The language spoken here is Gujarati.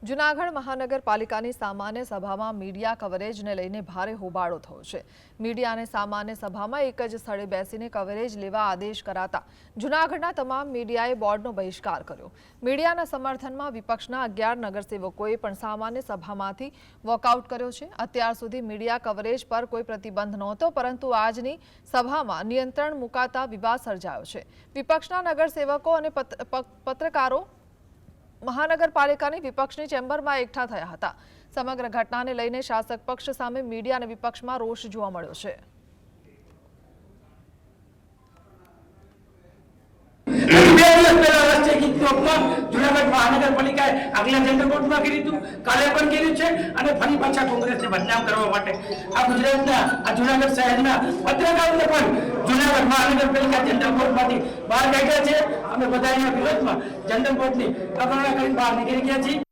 જૂનાગઢ મહાનગરપાલિકાની સામાન્ય સભામાં મીડિયા કવરેજને લઈને ભારે હોબાળો થયો છે। મીડિયા અને સામાન્ય સભામાં એક જ સ્થળે બેસીને કવરેજ લેવા આદેશ કરાતા જૂનાગઢના તમામ મીડિયાએ બોર્ડનો બહિષ્કાર કર્યો। મીડિયાના સમર્થનમાં વિપક્ષના 11 નગરસેવકોએ પણ સામાન્ય સભામાંથી વોકઆઉટ કર્યો છે। અત્યાર સુધી મીડિયા કવરેજ પર કોઈ પ્રતિબંધ નહોતો, પરંતુ આજની સભામાં નિયંત્રણ મુકાતા વિવાદ સર્જાયો છે। વિપક્ષના નગરસેવકો અને પત્રકારો મહાનગરપાલિકાની વિપક્ષની ચેમ્બરમાં એકઠા થયા હતા। સમગ્ર ઘટનાને લઈને શાસક પક્ષ સામે મીડિયા અને વિપક્ષમાં રોષ જોવા મળ્યો છે। જૂનાગઢ મહાનગરપાલિકાએ આગલા જનરલ બોર્ડમાં કર્યું હતું, કાલે પણ કર્યું છે અને ફરી પાછા કોંગ્રેસને બદનામ કરવા માટે આ ગુજરાતના આ જૂનાગઢ શહેરના પત્રકારોને પણ જૂનાગઢ મહાનગરપાલિકા જનરલ બોર્ડમાંથી બહાર કાઢ્યા છે। અમે બધા એના વિરોધમાં જનરલ બોર્ડની અવગણના કરીને બહાર નીકળી ગયા છીએ।